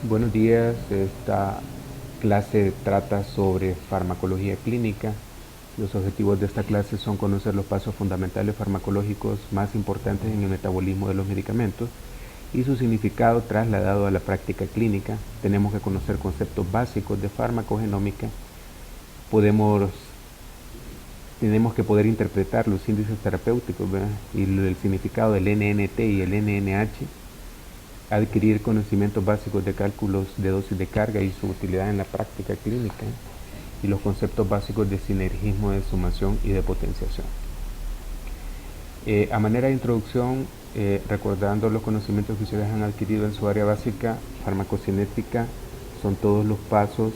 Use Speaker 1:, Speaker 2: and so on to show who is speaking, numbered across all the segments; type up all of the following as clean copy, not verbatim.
Speaker 1: Buenos días, esta clase trata sobre farmacología clínica. Los objetivos de esta clase son conocer los pasos fundamentales farmacológicos más importantes en el metabolismo de los medicamentos y su significado trasladado a la práctica clínica. Tenemos que conocer conceptos básicos de farmacogenómica. Tenemos que poder interpretar los índices terapéuticos, ¿verdad? Y el significado del NNT y el NNH, adquirir conocimientos básicos de cálculos de dosis de carga y su utilidad en la práctica clínica, y los conceptos básicos de sinergismo, de sumación y de potenciación. A manera de introducción, recordando los conocimientos que ustedes han adquirido en su área básica, farmacocinética son todos los pasos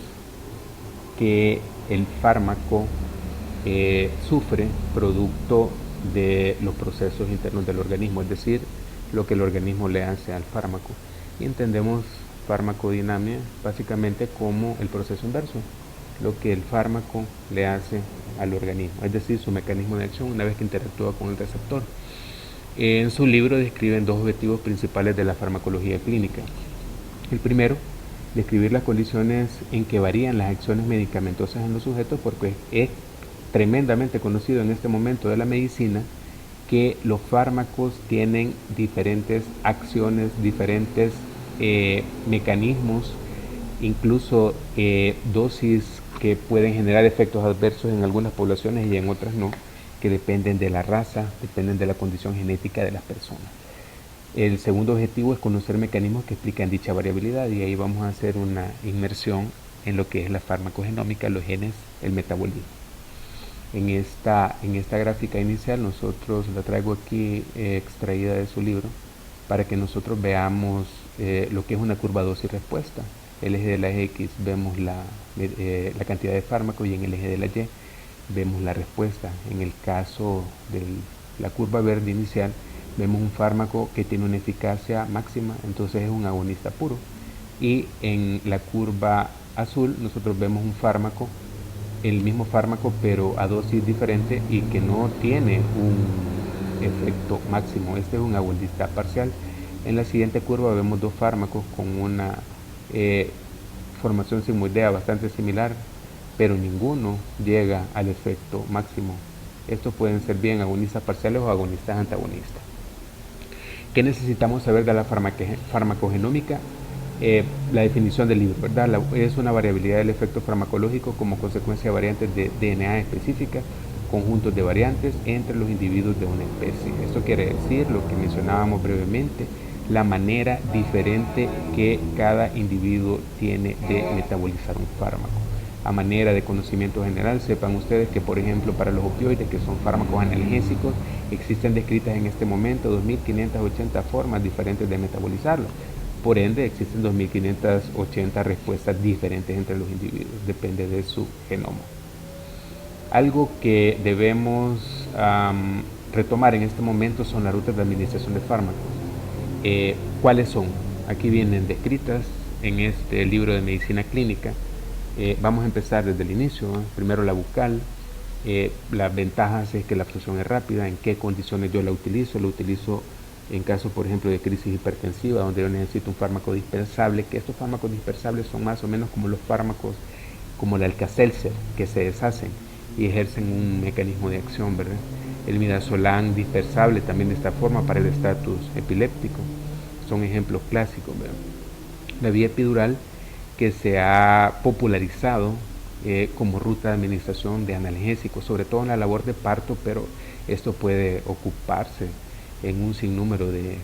Speaker 1: que el fármaco sufre producto de los procesos internos del organismo, es decir, lo que el organismo le hace al fármaco. Y entendemos farmacodinámica básicamente como el proceso inverso, lo que el fármaco le hace al organismo, es decir, su mecanismo de acción una vez que interactúa con el receptor. En su libro describen dos objetivos principales de la farmacología clínica. El primero, describir las condiciones en que varían las acciones medicamentosas en los sujetos, porque es tremendamente conocido en este momento de la medicina que los fármacos tienen diferentes acciones, diferentes mecanismos, incluso dosis que pueden generar efectos adversos en algunas poblaciones y en otras no, que dependen de la raza, dependen de la condición genética de las personas. El segundo objetivo es conocer mecanismos que explican dicha variabilidad, y ahí vamos a hacer una inmersión en lo que es la farmacogenómica, los genes, el metabolismo. En esta gráfica inicial nosotros la traigo aquí extraída de su libro para que nosotros veamos lo que es una curva dosis-respuesta. El eje de la X vemos la cantidad de fármacos y en el eje de la Y vemos la respuesta. En el caso de la curva verde inicial vemos un fármaco que tiene una eficacia máxima, entonces es un agonista puro. Y en la curva azul nosotros vemos un fármaco, el mismo fármaco pero a dosis diferente y que no tiene un efecto máximo. Este es un agonista parcial. En la siguiente curva vemos dos fármacos con una formación sigmoidea bastante similar, pero ninguno llega al efecto máximo. Estos pueden ser bien agonistas parciales o agonistas antagonistas. ¿Qué necesitamos saber de la farmacogenómica? La definición del libro, ¿verdad? Es una variabilidad del efecto farmacológico como consecuencia de variantes de DNA específicas, conjuntos de variantes entre los individuos de una especie. Esto quiere decir lo que mencionábamos brevemente, la manera diferente que cada individuo tiene de metabolizar un fármaco. A manera de conocimiento general, sepan ustedes que, por ejemplo, para los opioides, que son fármacos analgésicos, existen descritas en este momento 2.580 formas diferentes de metabolizarlos. Por ende, existen 2.580 respuestas diferentes entre los individuos, depende de su genoma. Algo que debemos retomar en este momento son las rutas de administración de fármacos. ¿Cuáles son? Aquí vienen descritas en este libro de medicina clínica. Vamos a empezar desde el inicio, ¿eh? Primero la bucal. Las ventajas es que la absorción es rápida, en qué condiciones yo la utilizo. Lo utilizo en caso, por ejemplo, de crisis hipertensiva, donde yo necesito un fármaco dispersable, que estos fármacos dispersables son más o menos como los fármacos como el Alka-Seltzer, que se deshacen y ejercen un mecanismo de acción, ¿verdad? El midazolam dispersable también de esta forma para el estatus epiléptico. Son ejemplos clásicos, ¿verdad? La vía epidural, que se ha popularizado como ruta de administración de analgésicos, sobre todo en la labor de parto, pero esto puede ocuparse en un sinnúmero de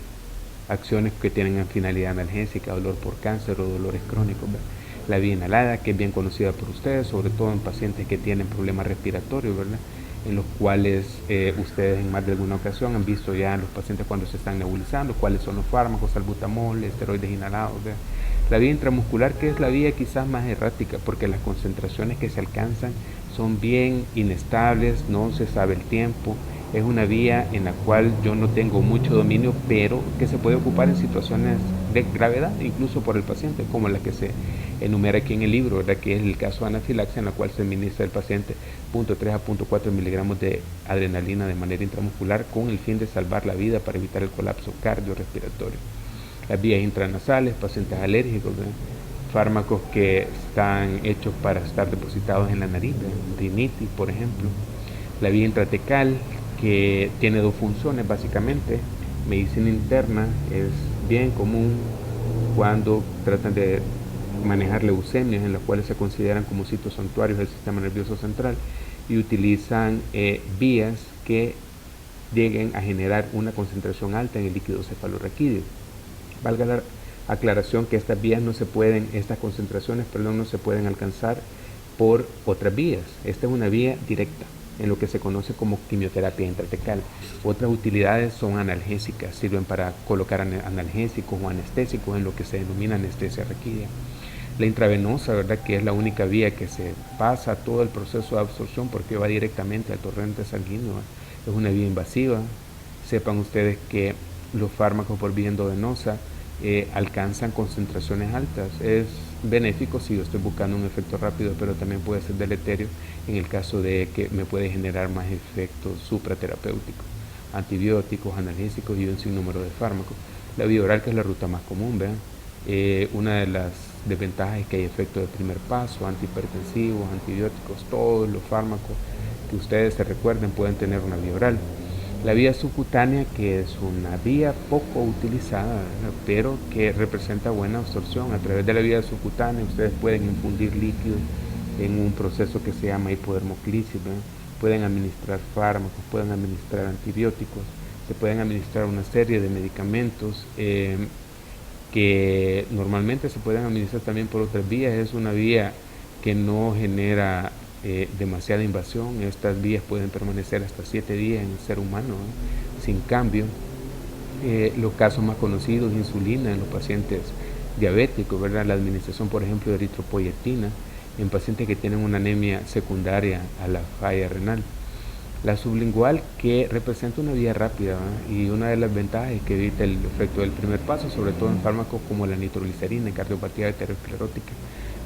Speaker 1: acciones que tienen finalidad analgésica, dolor por cáncer o dolores crónicos, ¿verdad? La vía inhalada, que es bien conocida por ustedes, sobre todo en pacientes que tienen problemas respiratorios, ¿verdad? En los cuales ustedes en más de alguna ocasión han visto ya en los pacientes cuando se están nebulizando cuáles son los fármacos, salbutamol, esteroides inhalados, ¿verdad? La vía intramuscular, que es la vía quizás más errática, porque las concentraciones que se alcanzan son bien inestables, no se sabe el tiempo. Es una vía en la cual yo no tengo mucho dominio, pero que se puede ocupar en situaciones de gravedad, incluso por el paciente, como la que se enumera aquí en el libro, ¿verdad? Que es el caso de anafilaxia, en la cual se administra al paciente 0.3 a 0.4 miligramos de adrenalina de manera intramuscular con el fin de salvar la vida para evitar el colapso cardiorrespiratorio. Las vías intranasales, pacientes alérgicos, ¿verdad? fármacos que están hechos para estar depositados en la nariz, rinitis, por ejemplo. La vía intratecal, que tiene dos funciones básicamente. Medicina interna es bien común cuando tratan de manejar leucemias, en las cuales se consideran como sitios santuarios del sistema nervioso central, y utilizan vías que lleguen a generar una concentración alta en el líquido cefalorraquídeo. Valga la aclaración que estas concentraciones no se pueden alcanzar por otras vías. Esta es una vía directa en lo que se conoce como quimioterapia intratecal. Otras utilidades son analgésicas, sirven para colocar analgésicos o anestésicos en lo que se denomina anestesia raquídea. La intravenosa, ¿verdad?, que es la única vía que se pasa todo el proceso de absorción porque va directamente al torrente sanguíneo, es una vía invasiva. Sepan ustedes que los fármacos por vía endovenosa alcanzan concentraciones altas. Es benéfico si yo estoy buscando un efecto rápido, pero también puede ser deleterio en el caso de que me puede generar más efectos supraterapéuticos, antibióticos, analgésicos y un sinnúmero de fármacos. La vía oral, que es la ruta más común, ¿vean? Una de las desventajas es que hay efectos de primer paso, antihipertensivos, antibióticos. Todos los fármacos que ustedes se recuerden pueden tener una vía oral. La vía subcutánea, que es una vía poco utilizada, ¿verdad?, pero que representa buena absorción. A través de la vía subcutánea ustedes pueden infundir líquido en un proceso que se llama hipodermoclisis, ¿verdad? Pueden administrar fármacos, pueden administrar antibióticos, se pueden administrar una serie de medicamentos que normalmente se pueden administrar también por otras vías. Es una vía que no genera demasiada invasión. Estas vías pueden permanecer hasta 7 días en el ser humano, sin cambio. Los casos más conocidos, insulina en los pacientes diabéticos, ¿verdad? La administración, por ejemplo, de eritropoyetina en pacientes que tienen una anemia secundaria a la falla renal. La sublingual, que representa una vía rápida, ¿verdad?, y una de las ventajas es que evita el efecto del primer paso, sobre todo en fármacos como la nitroglicerina en cardiopatía arteriosclerótica.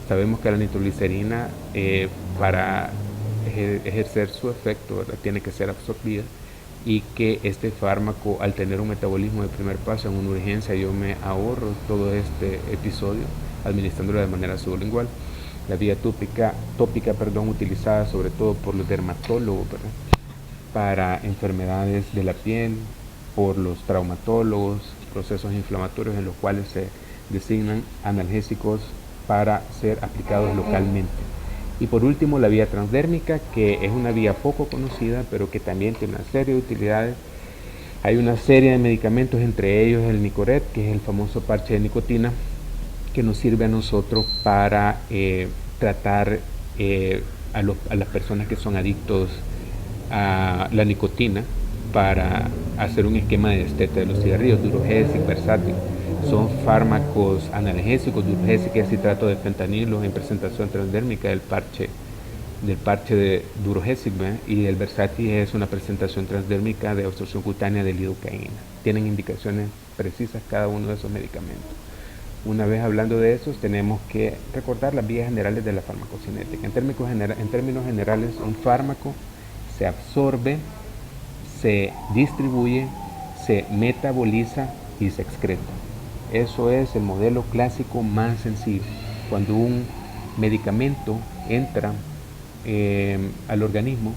Speaker 1: Sabemos que la nitroglicerina, para ejercer su efecto, ¿verdad?, tiene que ser absorbida, y que este fármaco, al tener un metabolismo de primer paso en una urgencia, yo me ahorro todo este episodio administrándolo de manera sublingual. La vía tópica, utilizada sobre todo por los dermatólogos, ¿verdad?, para enfermedades de la piel, por los traumatólogos, procesos inflamatorios en los cuales se designan analgésicos para ser aplicados localmente. Y por último, la vía transdérmica, que es una vía poco conocida, pero que también tiene una serie de utilidades. Hay una serie de medicamentos, entre ellos el Nicorette, que es el famoso parche de nicotina, que nos sirve a nosotros para tratar a las personas que son adictos a la nicotina, para hacer un esquema de destete de los cigarrillos. Durogesic, Versatil, son fármacos analgésicos. Durogesic es citrato de fentanilo en presentación transdérmica del parche de Durogesic, ¿verdad?, y el Versatil es una presentación transdérmica de absorción cutánea de lidocaína. Tienen indicaciones precisas cada uno de esos medicamentos. Una vez hablando de esos, tenemos que recordar las vías generales de la farmacocinética. En términos generales, un fármaco se absorbe, se distribuye, se metaboliza y se excreta. Eso es el modelo clásico más sencillo. Cuando un medicamento entra al organismo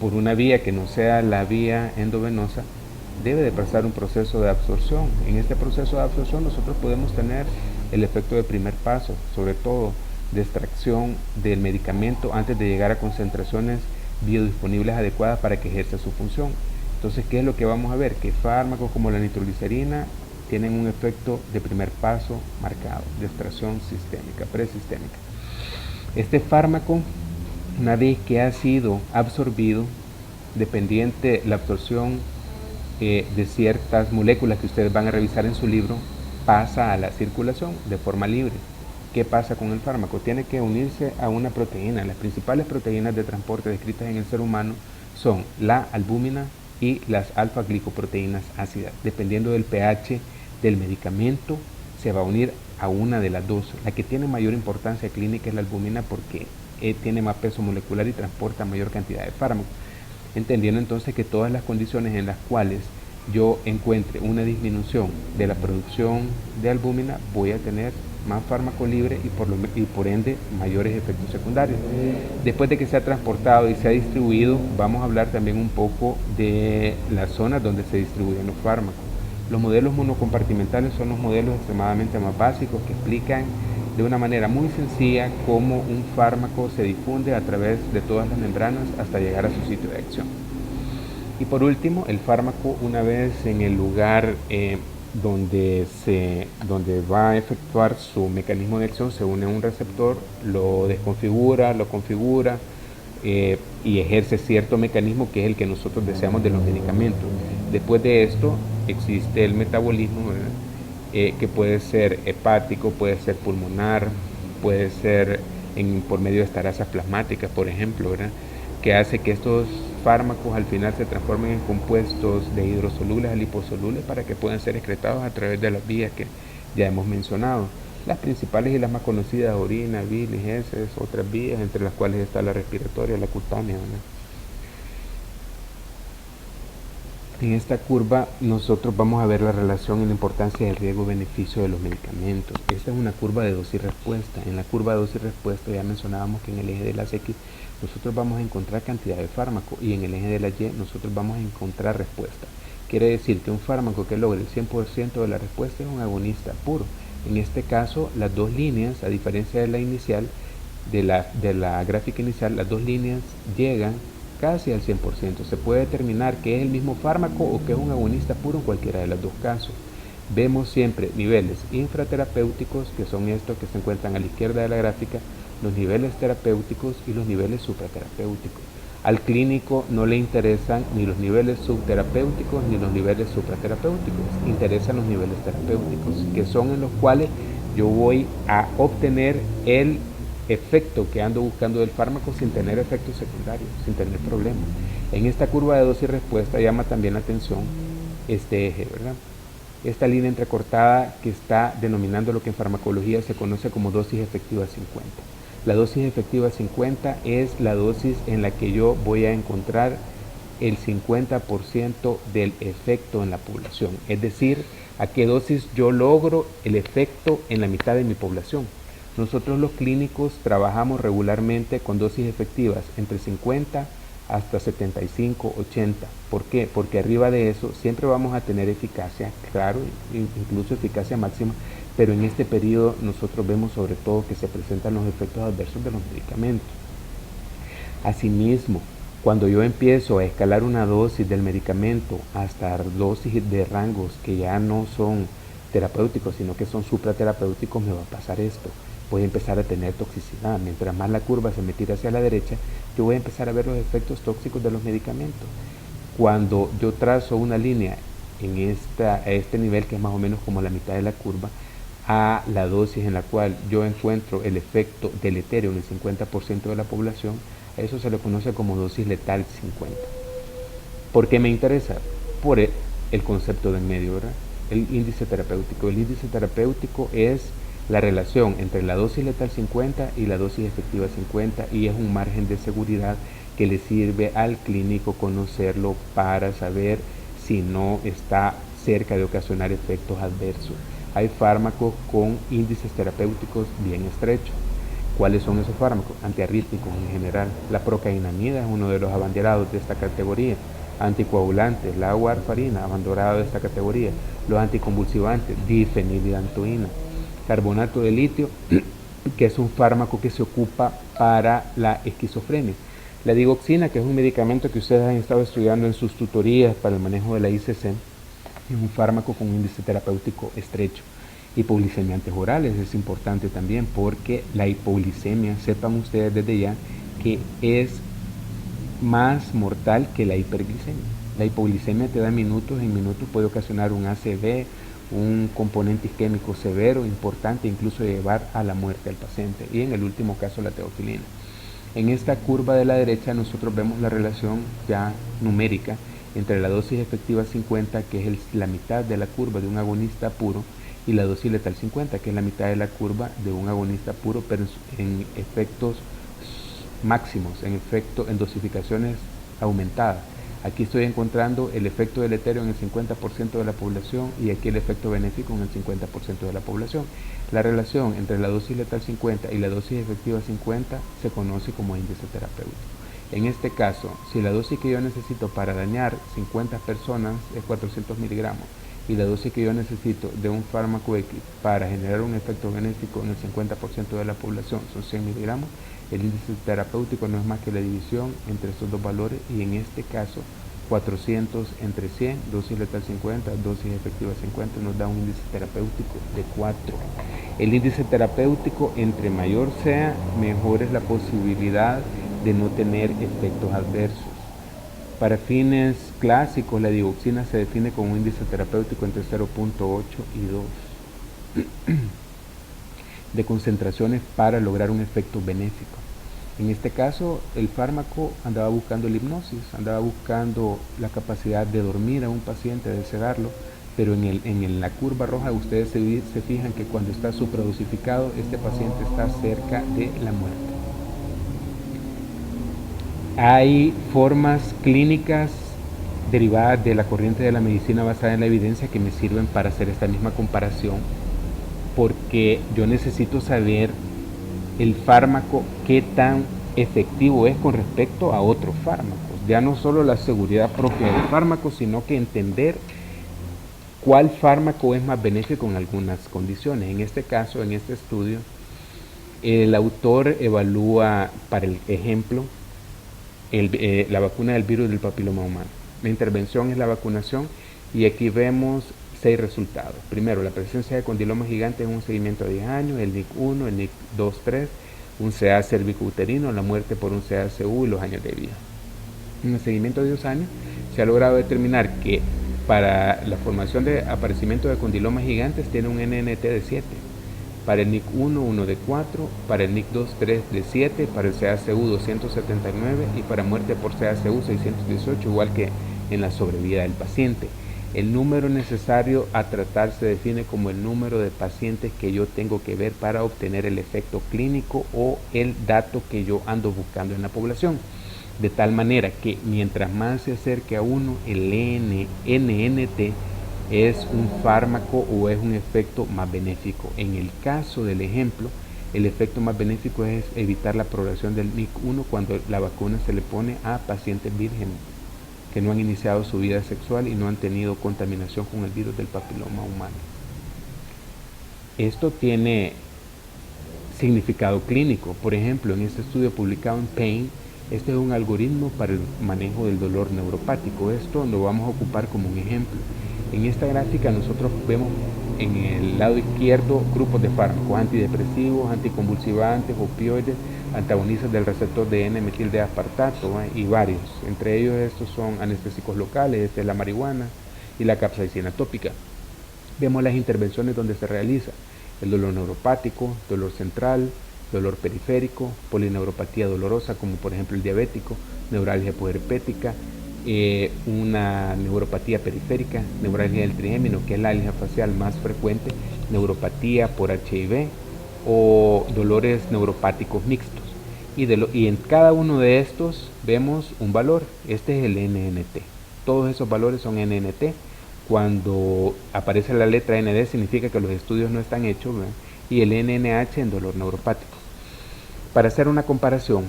Speaker 1: por una vía que no sea la vía endovenosa, debe de pasar un proceso de absorción. En este proceso de absorción nosotros podemos tener el efecto de primer paso, sobre todo de extracción del medicamento antes de llegar a concentraciones biodisponibles adecuadas para que ejerza su función. Entonces, ¿qué es lo que vamos a ver? Que fármacos como la nitroglicerina tienen un efecto de primer paso marcado, de extracción sistémica, presistémica. Este fármaco, una vez que ha sido absorbido, dependiente la absorción de ciertas moléculas que ustedes van a revisar en su libro, pasa a la circulación de forma libre. ¿Qué pasa con el fármaco? Tiene que unirse a una proteína. Las principales proteínas de transporte descritas en el ser humano son la albúmina y las alfa-glicoproteínas ácidas. Dependiendo del pH del medicamento, se va a unir a una de las dos. La que tiene mayor importancia clínica es la albúmina porque tiene más peso molecular y transporta mayor cantidad de fármaco. Entendiendo entonces que todas las condiciones en las cuales yo encuentre una disminución de la producción de albúmina, voy a tener más fármaco libre y por ende mayores efectos secundarios. Después de que se ha transportado y se ha distribuido, vamos a hablar también un poco de las zonas donde se distribuyen los fármacos. Los modelos monocompartimentales son los modelos extremadamente más básicos que explican de una manera muy sencilla cómo un fármaco se difunde a través de todas las membranas hasta llegar a su sitio de acción. Y por último, el fármaco, una vez en el lugar donde va a efectuar su mecanismo de acción, se une a un receptor, lo desconfigura, lo configura y ejerce cierto mecanismo que es el que nosotros deseamos de los medicamentos. Después de esto existe el metabolismo, que puede ser hepático, puede ser pulmonar, puede ser por medio de estarasas plasmáticas, por ejemplo, ¿verdad? Que hace que estos fármacos al final se transformen en compuestos de hidrosolubles a liposolubles para que puedan ser excretados a través de las vías que ya hemos mencionado. Las principales y las más conocidas: orina, bilis, heces, otras vías, entre las cuales está la respiratoria, la cutánea, ¿verdad? En esta curva nosotros vamos a ver la relación y la importancia del riesgo-beneficio de los medicamentos. Esta es una curva de dosis y respuesta. En la curva de dosis y respuesta ya mencionábamos que en el eje de las X nosotros vamos a encontrar cantidad de fármaco y en el eje de la Y nosotros vamos a encontrar respuesta. Quiere decir que un fármaco que logre el 100% de la respuesta es un agonista puro. En este caso, las dos líneas, a diferencia de la inicial, de la gráfica inicial, las dos líneas llegan casi al 100%. Se puede determinar que es el mismo fármaco o que es un agonista puro en cualquiera de los dos casos. Vemos siempre niveles infraterapéuticos, que son estos que se encuentran a la izquierda de la gráfica, los niveles terapéuticos y los niveles supraterapéuticos. Al clínico no le interesan ni los niveles subterapéuticos ni los niveles supraterapéuticos, interesan los niveles terapéuticos, que son en los cuales yo voy a obtener el efecto que ando buscando del fármaco sin tener efectos secundarios, sin tener problemas. En esta curva de dosis y respuesta llama también la atención este eje, ¿verdad? Esta línea entrecortada que está denominando lo que en farmacología se conoce como dosis efectiva 50. La dosis efectiva 50 es la dosis en la que yo voy a encontrar el 50% del efecto en la población. Es decir, a qué dosis yo logro el efecto en la mitad de mi población. Nosotros los clínicos trabajamos regularmente con dosis efectivas entre 50 hasta 75, 80. ¿Por qué? Porque arriba de eso siempre vamos a tener eficacia, claro, incluso eficacia máxima, pero en este periodo nosotros vemos sobre todo que se presentan los efectos adversos de los medicamentos. Asimismo, cuando yo empiezo a escalar una dosis del medicamento hasta dosis de rangos que ya no son terapéuticos, sino que son supraterapéuticos, me va a pasar esto. Voy a empezar a tener toxicidad. Mientras más la curva se me tira hacia la derecha, yo voy a empezar a ver los efectos tóxicos de los medicamentos. Cuando yo trazo una línea a este nivel, que es más o menos como la mitad de la curva, a la dosis en la cual yo encuentro el efecto deleterio en el 50% de la población, a eso se le conoce como dosis letal 50. ¿Por qué me interesa? Por el concepto de en medio, ¿verdad? El índice terapéutico. El índice terapéutico es la relación entre la dosis letal 50 y la dosis efectiva 50 y es un margen de seguridad que le sirve al clínico conocerlo para saber si no está cerca de ocasionar efectos adversos. Hay fármacos con índices terapéuticos bien estrechos. ¿Cuáles son esos fármacos? Antiarrítmicos en general. La procainamida es uno de los abanderados de esta categoría. Anticoagulantes, la warfarina, abanderado de esta categoría. Los anticonvulsivantes, difenidantoína. Carbonato de litio, que es un fármaco que se ocupa para la esquizofrenia. La digoxina, que es un medicamento que ustedes han estado estudiando en sus tutorías para el manejo de la ICC, es un fármaco con un índice terapéutico estrecho. Hipoglicemiantes orales es importante también porque la hipoglicemia, sepan ustedes desde ya, que es más mortal que la hiperglicemia. La hipoglicemia te da minutos, en minutos puede ocasionar un ACV, un componente isquémico severo, importante, incluso llevar a la muerte al paciente, y en el último caso la teofilina. En esta curva de la derecha nosotros vemos la relación ya numérica entre la dosis efectiva 50, que es la mitad de la curva de un agonista puro, y la dosis letal 50, que es la mitad de la curva de un agonista puro, pero en efectos máximos, en dosificaciones aumentadas. Aquí estoy encontrando el efecto deleterio en el 50% de la población y aquí el efecto benéfico en el 50% de la población. La relación entre la dosis letal 50 y la dosis efectiva 50 se conoce como índice terapéutico. En este caso, si la dosis que yo necesito para dañar 50 personas es 400 miligramos y la dosis que yo necesito de un fármaco X para generar un efecto benéfico en el 50% de la población son 100 miligramos, el índice terapéutico no es más que la división entre estos dos valores y en este caso 400 entre 100, dosis letal 50, dosis efectiva 50, nos da un índice terapéutico de 4. El índice terapéutico, entre mayor sea, mejor es la posibilidad de no tener efectos adversos. Para fines clásicos, la digoxina se define con un índice terapéutico entre 0.8 y 2 de concentraciones para lograr un efecto benéfico. En este caso, el fármaco andaba buscando la hipnosis, andaba buscando la capacidad de dormir a un paciente, de sedarlo, pero en la curva roja ustedes se fijan que cuando está supradosificado, este paciente está cerca de la muerte. Hay formas clínicas derivadas de la corriente de la medicina basada en la evidencia que me sirven para hacer esta misma comparación, porque yo necesito saber el fármaco qué tan efectivo es con respecto a otros fármacos. Ya no solo la seguridad propia del fármaco, sino que entender cuál fármaco es más benéfico en algunas condiciones. En este caso, en este estudio, el autor evalúa, para el ejemplo, la vacuna del virus del papiloma humano. La intervención es la vacunación y aquí vemos 6 resultados. Primero, la presencia de condiloma gigante en un seguimiento de 10 años, el NIC1, el NIC2, 3, un CA cervicouterino, la muerte por un CACU y los años de vida. En el seguimiento de 2 años se ha logrado determinar que para la formación de aparecimiento de condilomas gigantes tiene un NNT de 7, para el NIC1 1 de 4, para el NIC2 3 de 7, para el CACU 279 y para muerte por CACU 618, igual que en la sobrevida del paciente. El número necesario a tratar se define como el número de pacientes que yo tengo que ver para obtener el efecto clínico o el dato que yo ando buscando en la población. De tal manera que mientras más se acerque a uno, el NNT es un fármaco o es un efecto más benéfico. En el caso del ejemplo, el efecto más benéfico es evitar la progresión del NIC1 cuando la vacuna se le pone a pacientes vírgenes que no han iniciado su vida sexual y no han tenido contaminación con el virus del papiloma humano. Esto tiene significado clínico. Por ejemplo, en este estudio publicado en Pain, este es un algoritmo para el manejo del dolor neuropático. Esto lo vamos a ocupar como un ejemplo. En esta gráfica nosotros vemos en el lado izquierdo grupos de fármacos, antidepresivos, anticonvulsivantes, opioides, antagonistas del receptor de N-metil de aspartato y varios. Entre ellos estos son anestésicos locales, esta es la marihuana y la capsaicina tópica. Vemos las intervenciones donde se realiza el dolor neuropático, dolor central, dolor periférico, polineuropatía dolorosa como por ejemplo el diabético, neuralgia puerpética, una neuropatía periférica, neuralgia del trigémino, que es la algia facial más frecuente, neuropatía por HIV o dolores neuropáticos mixtos. Y en cada uno de estos vemos un valor. Este es el NNT. Todos esos valores son NNT. Cuando aparece la letra ND significa que los estudios no están hechos, ¿verdad? Y el NNH en dolor neuropático. Para hacer una comparación,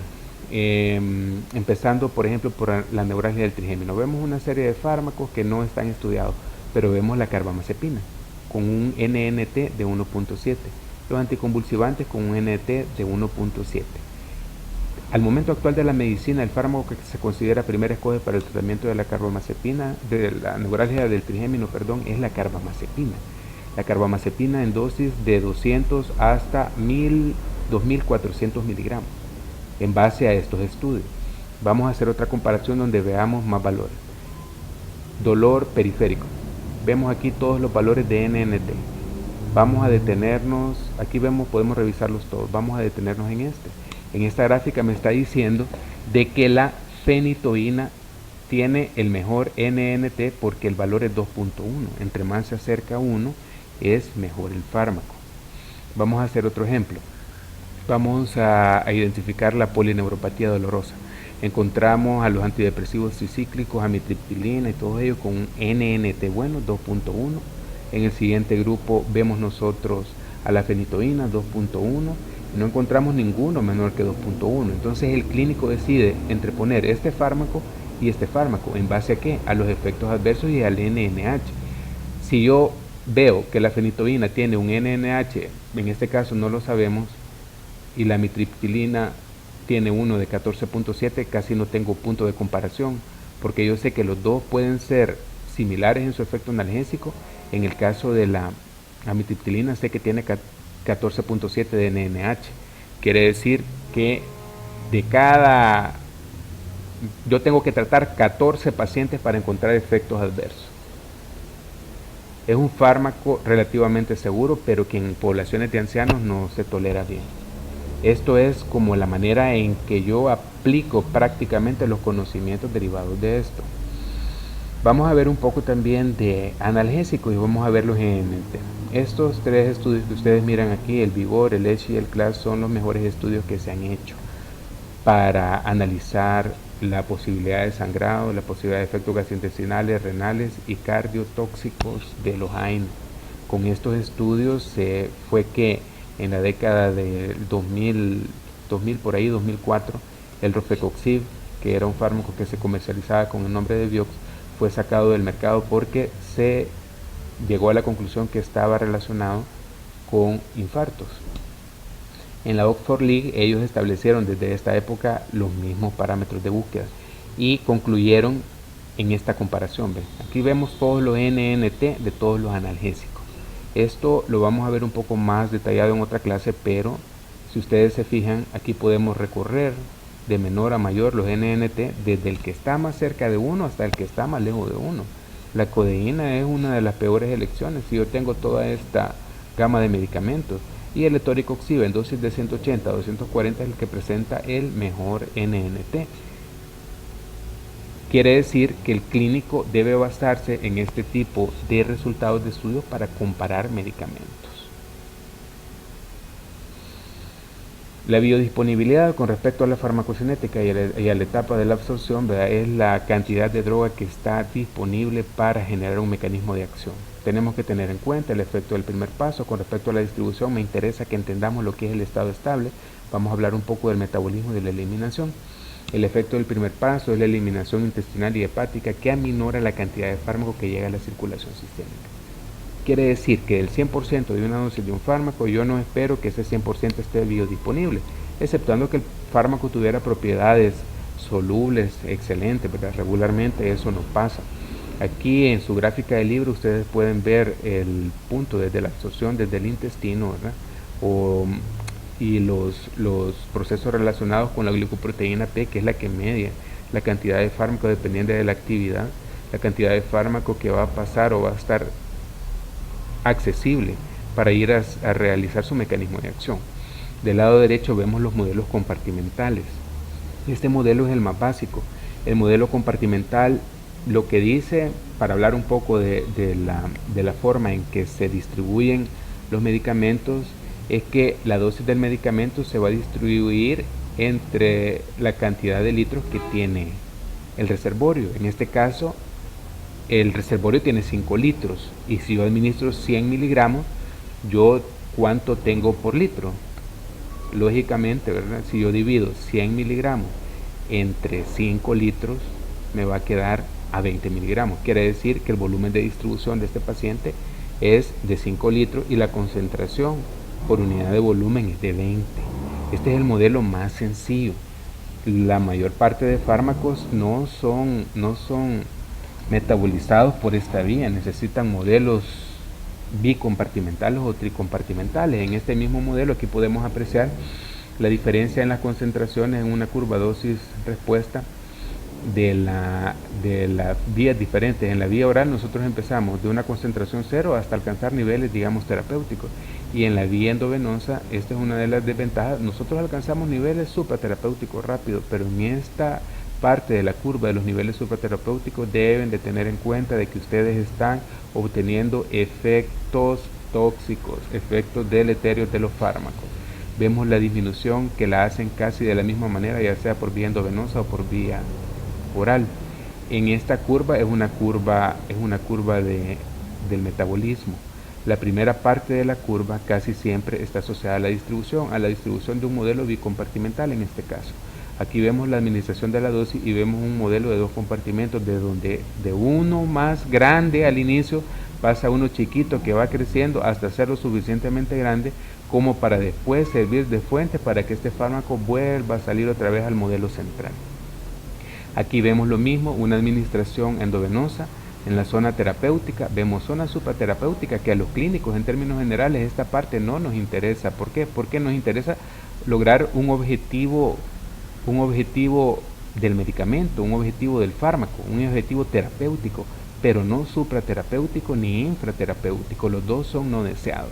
Speaker 1: empezando por ejemplo por la neuralgia del trigémino, vemos una serie de fármacos que no están estudiados, pero vemos la carbamazepina con un NNT de 1.7, los anticonvulsivantes con un NNT de 1.7. Al momento actual de la medicina, el fármaco que se considera primera escoge para el tratamiento de la carbamazepina, de la neuralgia del trigémino, es la carbamazepina. La carbamazepina en dosis de 200 hasta 2400 miligramos. En base a estos estudios, vamos a hacer otra comparación donde veamos más valores. Dolor periférico. Vemos aquí todos los valores de NNT. Vamos a detenernos, aquí podemos revisarlos todos. Vamos a detenernos en este. En esta gráfica me está diciendo de que la fenitoína tiene el mejor NNT porque el valor es 2.1. Entre más se acerca a 1, es mejor el fármaco. Vamos a hacer otro ejemplo. Vamos a identificar la polineuropatía dolorosa. Encontramos a los antidepresivos tricíclicos, amitriptilina y todo ello con un NNT bueno, 2.1. En el siguiente grupo vemos nosotros a la fenitoína, 2.1. No encontramos ninguno menor que 2.1. Entonces el clínico decide entre poner este fármaco y este fármaco. ¿En base a qué? A los efectos adversos y al NNH. Si yo veo que la fenitoína tiene un NNH, en este caso no lo sabemos, y la amitriptilina tiene uno de 14.7, casi no tengo punto de comparación, porque yo sé que los dos pueden ser similares en su efecto analgésico. En el caso de la amitriptilina sé que tiene 14.7 de NNH. Quiere decir que yo tengo que tratar 14 pacientes para encontrar efectos adversos. Es un fármaco relativamente seguro, pero que en poblaciones de ancianos no se tolera bien. Esto es como la manera en que yo aplico prácticamente los conocimientos derivados de esto. Vamos a ver un poco también de analgésicos y vamos a ver los NNT. Estos tres estudios que ustedes miran aquí, el Vigor, el ESHI y el CLAS, son los mejores estudios que se han hecho para analizar la posibilidad de sangrado, la posibilidad de efectos gastrointestinales, renales y cardiotóxicos de los AINE. Con estos estudios fue que en la década del 2000 por ahí, 2004, el Rofecoxib, que era un fármaco que se comercializaba con el nombre de Vioxx, fue sacado del mercado porque se llegó a la conclusión que estaba relacionado con infartos. En la Oxford League ellos establecieron desde esta época los mismos parámetros de búsqueda y concluyeron en esta comparación. ¿Ven? Aquí vemos todos los NNT de todos los analgésicos. Esto lo vamos a ver un poco más detallado en otra clase, pero si ustedes se fijan, aquí podemos recorrer de menor a mayor los NNT desde el que está más cerca de 1 hasta el que está más lejos de 1. La codeína es una de las peores elecciones si yo tengo toda esta gama de medicamentos, y el etoricoxib en dosis de 180 a 240 es el que presenta el mejor NNT. Quiere decir que el clínico debe basarse en este tipo de resultados de estudios para comparar medicamentos. La biodisponibilidad con respecto a la farmacocinética y a la etapa de la absorción, ¿verdad?, es la cantidad de droga que está disponible para generar un mecanismo de acción. Tenemos que tener en cuenta el efecto del primer paso. Con respecto a la distribución, me interesa que entendamos lo que es el estado estable. Vamos a hablar un poco del metabolismo y de la eliminación. El efecto del primer paso es la eliminación intestinal y hepática, que aminora la cantidad de fármaco que llega a la circulación sistémica. Quiere decir que el 100% de una dosis de un fármaco, yo no espero que ese 100% esté biodisponible, exceptuando que el fármaco tuviera propiedades solubles excelentes, ¿verdad? Regularmente eso no pasa. Aquí en su gráfica del libro ustedes pueden ver el punto desde la absorción, desde el intestino, ¿verdad? Y los procesos relacionados con la glicoproteína P, que es la que media la cantidad de fármaco dependiente de la actividad, la cantidad de fármaco que va a pasar o va a estar accesible para ir a realizar su mecanismo de acción. Del lado derecho vemos los modelos compartimentales. Este modelo es el más básico. El modelo compartimental lo que dice, para hablar un poco de la forma en que se distribuyen los medicamentos, es que la dosis del medicamento se va a distribuir entre la cantidad de litros que tiene el reservorio. En este caso, el reservorio tiene 5 litros y si yo administro 100 miligramos, yo ¿cuánto tengo por litro? Lógicamente, ¿verdad? Si yo divido 100 miligramos entre 5 litros, me va a quedar a 20 miligramos. Quiere decir que el volumen de distribución de este paciente es de 5 litros y la concentración por unidad de volumen es de 20. Este es el modelo más sencillo. La mayor parte de fármacos no son metabolizados por esta vía, necesitan modelos bicompartimentales o tricompartimentales. En este mismo modelo aquí podemos apreciar la diferencia en las concentraciones en una curva dosis-respuesta de las vías diferentes. En la vía oral nosotros empezamos de una concentración 0 hasta alcanzar niveles, digamos, terapéuticos, y en la vía endovenosa, esta es una de las desventajas, nosotros alcanzamos niveles supraterapéuticos rápido, pero en esta parte de la curva de los niveles supraterapéuticos deben de tener en cuenta de que ustedes están obteniendo efectos tóxicos, efectos deleterios de los fármacos. vemos la disminución que la hacen casi de la misma manera, ya sea por vía endovenosa o por vía oral. En esta curva es una curva del metabolismo. La primera parte de la curva casi siempre está asociada a la distribución de un modelo bicompartimental en este caso. Aquí vemos la administración de la dosis y vemos un modelo de 2 compartimentos, de donde de uno más grande al inicio pasa uno chiquito que va creciendo hasta ser lo suficientemente grande como para después servir de fuente para que este fármaco vuelva a salir otra vez al modelo central. Aquí vemos lo mismo, una administración endovenosa. En la zona terapéutica vemos zona supraterapéutica, que a los clínicos en términos generales esta parte no nos interesa. ¿Por qué? Porque nos interesa lograr un objetivo del medicamento, un objetivo del fármaco, un objetivo terapéutico, pero no supraterapéutico ni infraterapéutico. Los dos son no deseados.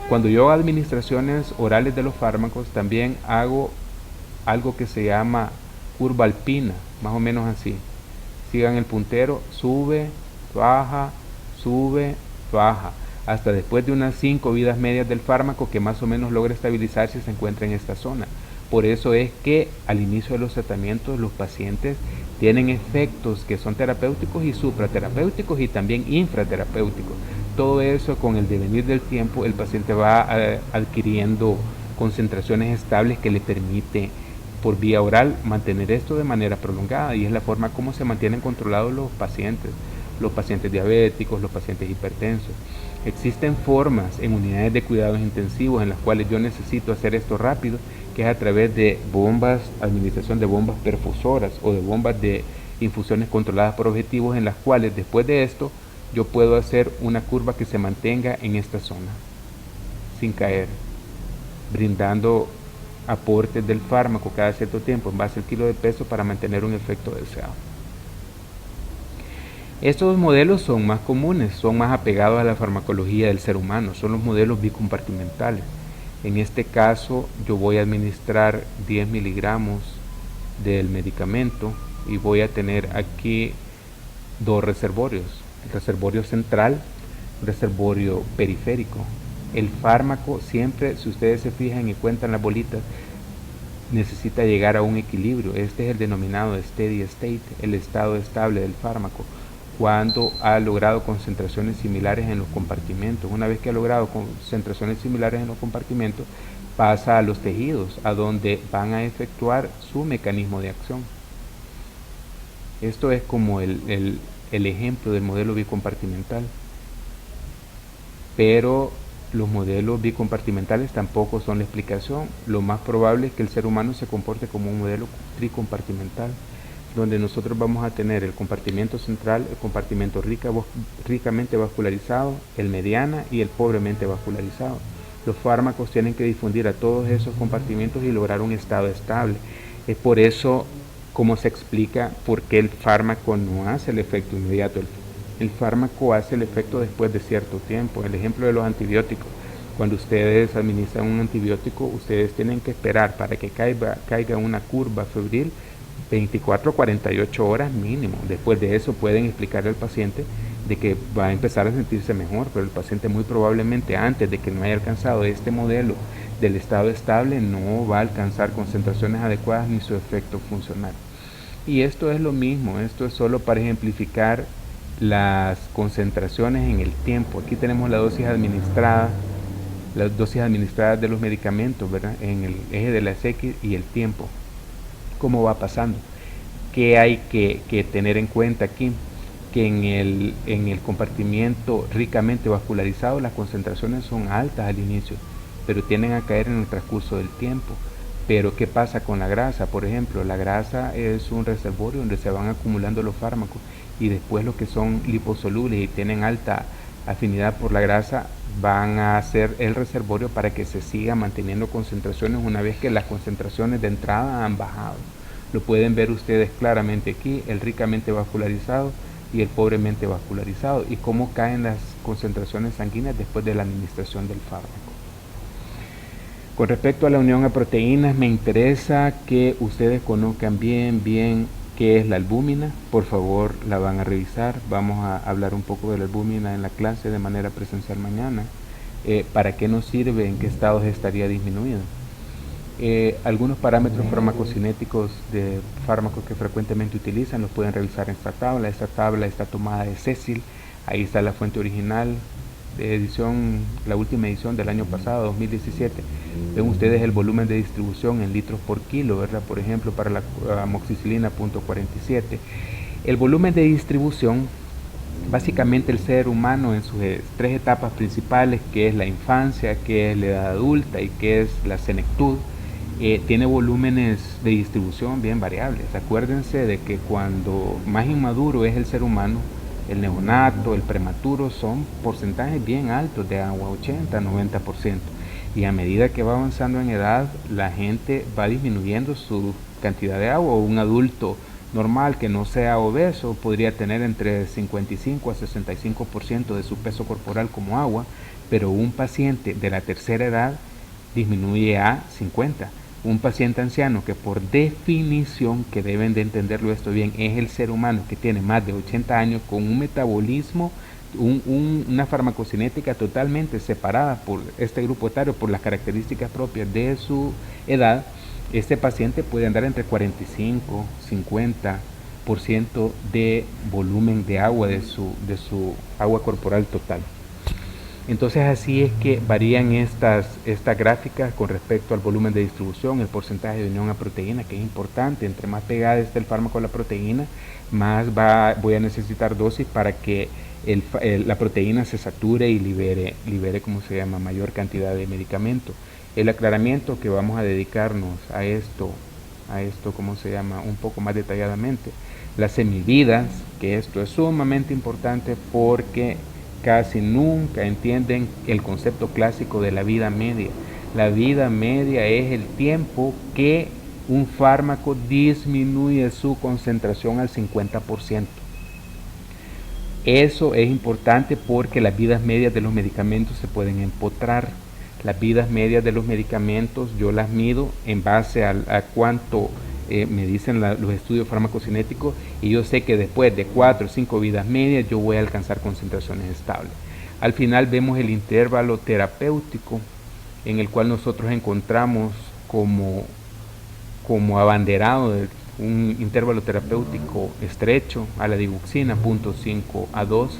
Speaker 1: Cuando yo hago administraciones orales de los fármacos, también hago algo que se llama curva alpina, más o menos así. Sigan el puntero, sube, baja, hasta después de unas 5 vidas medias del fármaco que más o menos logra estabilizarse y se encuentra en esta zona. Por eso es que al inicio de los tratamientos los pacientes tienen efectos que son terapéuticos y supraterapéuticos y también infraterapéuticos. Todo eso con el devenir del tiempo el paciente va adquiriendo concentraciones estables que le permite por vía oral mantener esto de manera prolongada, y es la forma como se mantienen controlados los pacientes diabéticos, los pacientes hipertensos. Existen formas en unidades de cuidados intensivos en las cuales yo necesito hacer esto rápido, que es a través de bombas, administración de bombas perfusoras o de bombas de infusiones controladas por objetivos, en las cuales después de esto yo puedo hacer una curva que se mantenga en esta zona sin caer, brindando aportes del fármaco cada cierto tiempo en base al kilo de peso para mantener un efecto deseado. Estos modelos son más comunes, son más apegados a la farmacología del ser humano, son los modelos bicompartimentales. En este caso yo voy a administrar 10 miligramos del medicamento y voy a tener aquí dos reservorios, el reservorio central, el reservorio periférico. El fármaco siempre, si ustedes se fijan y cuentan las bolitas, necesita llegar a un equilibrio. Este es el denominado steady state, el estado estable del fármaco, cuando ha logrado concentraciones similares en los compartimentos. Una vez que ha logrado concentraciones similares en los compartimentos, pasa a los tejidos, a donde van a efectuar su mecanismo de acción. Esto es como el ejemplo del modelo bicompartimental, pero los modelos bicompartimentales tampoco son la explicación. Lo más probable es que el ser humano se comporte como un modelo tricompartimental, donde nosotros vamos a tener el compartimento central, el compartimento ricamente vascularizado, el mediana y el pobremente vascularizado. Los fármacos tienen que difundir a todos esos compartimentos y lograr un estado estable. Es por eso como se explica por qué el fármaco no hace el efecto inmediato. El fármaco hace el efecto después de cierto tiempo. El ejemplo de los antibióticos. Cuando ustedes administran un antibiótico, ustedes tienen que esperar para que caiga una curva febril 24 a 48 horas mínimo. Después de eso pueden explicarle al paciente de que va a empezar a sentirse mejor, pero el paciente muy probablemente antes de que no haya alcanzado este modelo del estado estable no va a alcanzar concentraciones adecuadas ni su efecto funcional. Y esto es lo mismo, esto es solo para ejemplificar las concentraciones en el tiempo. Aquí tenemos las dosis administradas de los medicamentos, ¿verdad? En el eje de las X y el tiempo. ¿Cómo va pasando? ¿Qué hay que tener en cuenta aquí? Que en el compartimiento ricamente vascularizado las concentraciones son altas al inicio, pero tienden a caer en el transcurso del tiempo. Pero ¿qué pasa con la grasa? Por ejemplo, la grasa es un reservorio donde se van acumulando los fármacos, y después los que son liposolubles y tienen alta afinidad por la grasa van a ser el reservorio para que se siga manteniendo concentraciones una vez que las concentraciones de entrada han bajado. Lo pueden ver ustedes claramente aquí, el ricamente vascularizado y el pobremente vascularizado, y cómo caen las concentraciones sanguíneas después de la administración del fármaco. Con respecto a la unión a proteínas, me interesa que ustedes conozcan bien qué es la albúmina. Por favor, la van a revisar. Vamos a hablar un poco de la albúmina en la clase de manera presencial mañana. ¿Para qué nos sirve? ¿En qué estados estaría disminuido? Algunos parámetros farmacocinéticos de fármacos que frecuentemente utilizan los pueden revisar en esta tabla. Esta tabla está tomada de Cecil, ahí está la fuente original de edición, la última edición del año pasado, 2017. Ven ustedes el volumen de distribución en litros por kilo, ¿verdad? Por ejemplo, para la amoxicilina .47. El volumen de distribución, básicamente el ser humano en sus tres etapas principales, que es la infancia, que es la edad adulta y que es la senectud, tiene volúmenes de distribución bien variables. Acuérdense de que cuando más inmaduro es el ser humano, el neonato, el prematuro, son porcentajes bien altos de agua, 80-90%. Y a medida que va avanzando en edad, la gente va disminuyendo su cantidad de agua. Un adulto normal que no sea obeso podría tener entre 55 a 65% de su peso corporal como agua, pero un paciente de la tercera edad disminuye a 50%. Un paciente anciano, que por definición, que deben de entenderlo esto bien, es el ser humano que tiene más de 80 años con un metabolismo, una farmacocinética totalmente separada por este grupo etario, por las características propias de su edad. Este paciente puede andar entre 45-50% de volumen de agua de su agua corporal total. Entonces así es que varían estas gráficas con respecto al volumen de distribución, el porcentaje de unión a proteína, que es importante. Entre más pegada esté el fármaco a la proteína, más voy a necesitar dosis para que la proteína se sature y libere mayor cantidad de medicamento. El aclaramiento que vamos a dedicarnos a esto, un poco más detalladamente. Las semividas, que esto es sumamente importante porque casi nunca entienden el concepto clásico de la vida media. La vida media es el tiempo que un fármaco disminuye su concentración al 50%. Eso es importante porque las vidas medias de los medicamentos se pueden empotrar. Las vidas medias de los medicamentos yo las mido en base a cuánto me dicen los estudios farmacocinéticos, y yo sé que después de 4 o 5 vidas medias yo voy a alcanzar concentraciones estables. Al final vemos el intervalo terapéutico, en el cual nosotros encontramos como abanderado de un intervalo terapéutico estrecho a la digoxina, 0.5 a 2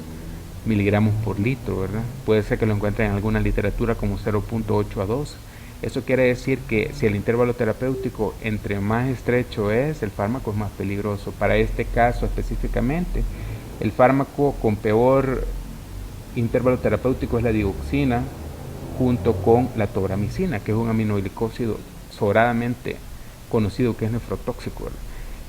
Speaker 1: miligramos por litro, ¿verdad? Puede ser que lo encuentren en alguna literatura como 0.8 a 2. Eso quiere decir que si el intervalo terapéutico entre más estrecho es, el fármaco es más peligroso. Para este caso específicamente, el fármaco con peor intervalo terapéutico es la digoxina, junto con la tobramicina, que es un aminoglicósido sobradamente conocido que es nefrotóxico, ¿verdad?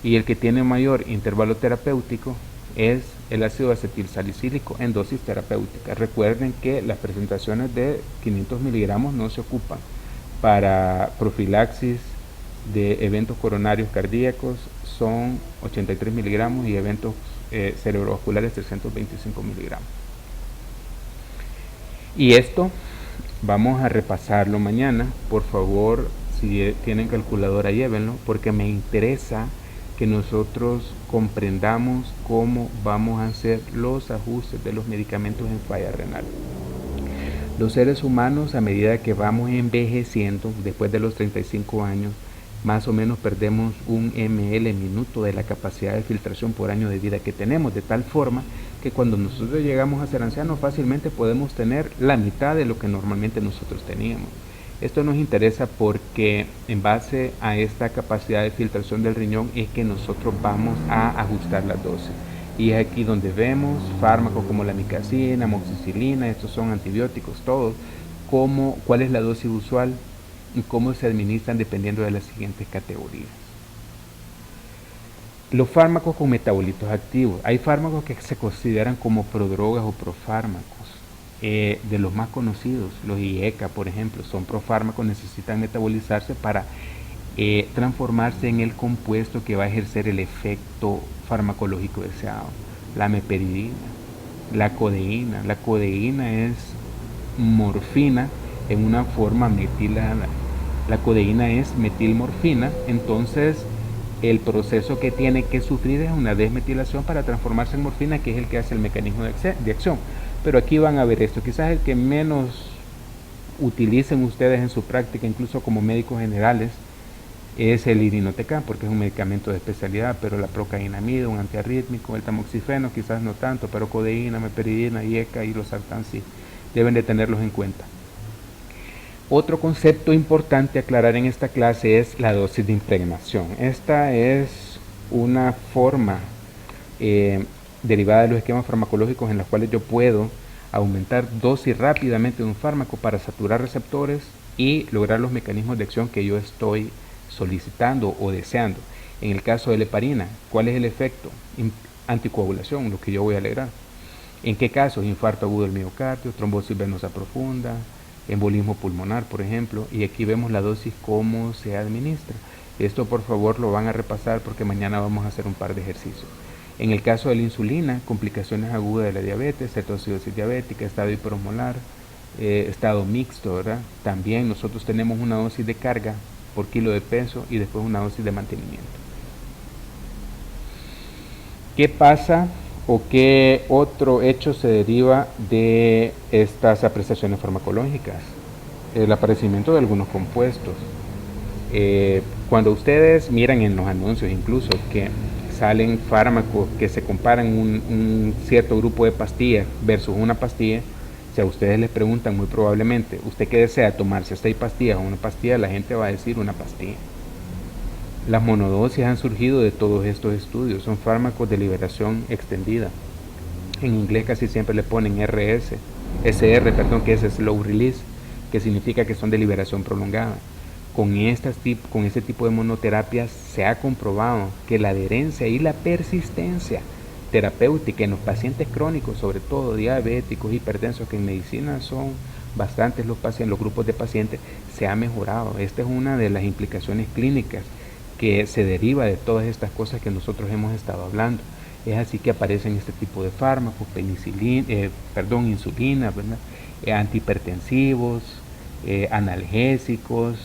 Speaker 1: Y el que tiene mayor intervalo terapéutico es el ácido acetilsalicílico en dosis terapéutica. Recuerden que las presentaciones de 500 miligramos no se ocupan para profilaxis de eventos coronarios cardíacos, son 83 miligramos, y eventos cerebrovasculares 325 miligramos. Y esto vamos a repasarlo mañana. Por favor, si tienen calculadora, llévenlo, porque me interesa que nosotros comprendamos cómo vamos a hacer los ajustes de los medicamentos en falla renal. Los seres humanos, a medida que vamos envejeciendo, después de los 35 años, más o menos perdemos 1 ml minuto de la capacidad de filtración por año de vida que tenemos, de tal forma que cuando nosotros llegamos a ser ancianos fácilmente podemos tener la mitad de lo que normalmente nosotros teníamos. Esto nos interesa porque en base a esta capacidad de filtración del riñón es que nosotros vamos a ajustar las dosis. Y es aquí donde vemos fármacos como la micacina, amoxicilina, estos son antibióticos todos, cuál es la dosis usual y cómo se administran dependiendo de las siguientes categorías. Los fármacos con metabolitos activos. Hay fármacos que se consideran como prodrogas o profármacos. De los más conocidos, los IECA, por ejemplo, son profármacos, necesitan metabolizarse para transformarse en el compuesto que va a ejercer el efecto farmacológico deseado. La meperidina, la codeína. La codeína es morfina en una forma metilada. La codeína es metilmorfina, entonces el proceso que tiene que sufrir es una desmetilación para transformarse en morfina, que es el que hace el mecanismo de acción. Pero aquí van a ver esto, quizás el que menos utilicen ustedes en su práctica, incluso como médicos generales, es el irinotecan, porque es un medicamento de especialidad, pero la procainamida, un antiarrítmico, el tamoxifeno quizás no tanto, pero codeína, meperidina, IECA y los sartán sí, deben de tenerlos en cuenta. Otro concepto importante a aclarar en esta clase es la dosis de impregnación. Esta es una forma derivada de los esquemas farmacológicos en los cuales yo puedo aumentar dosis rápidamente de un fármaco para saturar receptores y lograr los mecanismos de acción que yo estoy solicitando o deseando. En el caso de la heparina, ¿cuál es el efecto? Anticoagulación, lo que yo voy a lograr. ¿En qué casos? Infarto agudo del miocardio, trombosis venosa profunda, embolismo pulmonar, por ejemplo, y aquí vemos la dosis, cómo se administra. Esto por favor lo van a repasar porque mañana vamos a hacer un par de ejercicios. En el caso de la insulina, complicaciones agudas de la diabetes, cetoacidosis diabética, estado hiperosmolar, estado mixto, ¿verdad? También nosotros tenemos una dosis de carga por kilo de peso y después una dosis de mantenimiento. ¿Qué pasa o qué otro hecho se deriva de estas apreciaciones farmacológicas? El aparecimiento de algunos compuestos. Cuando ustedes miran en los anuncios incluso que salen fármacos que se comparan un cierto grupo de pastillas versus una pastilla, si a ustedes les preguntan muy probablemente, ¿usted qué desea tomarse, 6 pastillas o una pastilla? La gente va a decir una pastilla. Las monodosis han surgido de todos estos estudios, son fármacos de liberación extendida. En inglés casi siempre le ponen SR, que es slow release, que significa que son de liberación prolongada. Con este tipo de monoterapias se ha comprobado que la adherencia y la persistencia terapéutica en los pacientes crónicos, sobre todo diabéticos, hipertensos, que en medicina son bastantes los grupos de pacientes, se ha mejorado. Esta es una de las implicaciones clínicas que se deriva de todas estas cosas que nosotros hemos estado hablando. Es así que aparecen este tipo de fármacos, insulina, ¿verdad? Antihipertensivos, analgésicos,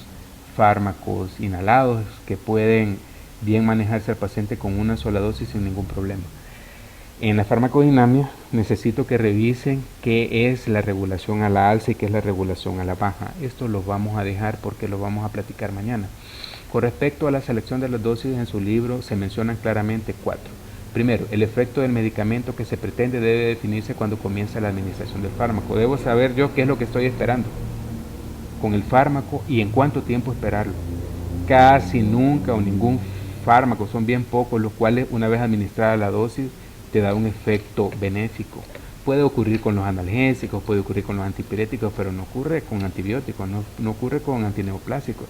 Speaker 1: fármacos inhalados que pueden bien manejarse al paciente con una sola dosis sin ningún problema. En la farmacodinamia necesito que revisen qué es la regulación a la alza y qué es la regulación a la baja. Esto lo vamos a dejar porque lo vamos a platicar mañana. Con respecto a la selección de las dosis, en su libro se mencionan claramente 4. Primero, el efecto del medicamento que se pretende debe definirse cuando comienza la administración del fármaco. Debo saber yo qué es lo que estoy esperando con el fármaco y en cuánto tiempo esperarlo. Casi nunca o ningún fármaco, son bien pocos los cuales una vez administrada la dosis te da un efecto benéfico. Puede ocurrir con los analgésicos, puede ocurrir con los antipiréticos, pero no ocurre con antibióticos, no ocurre con antineoplásicos.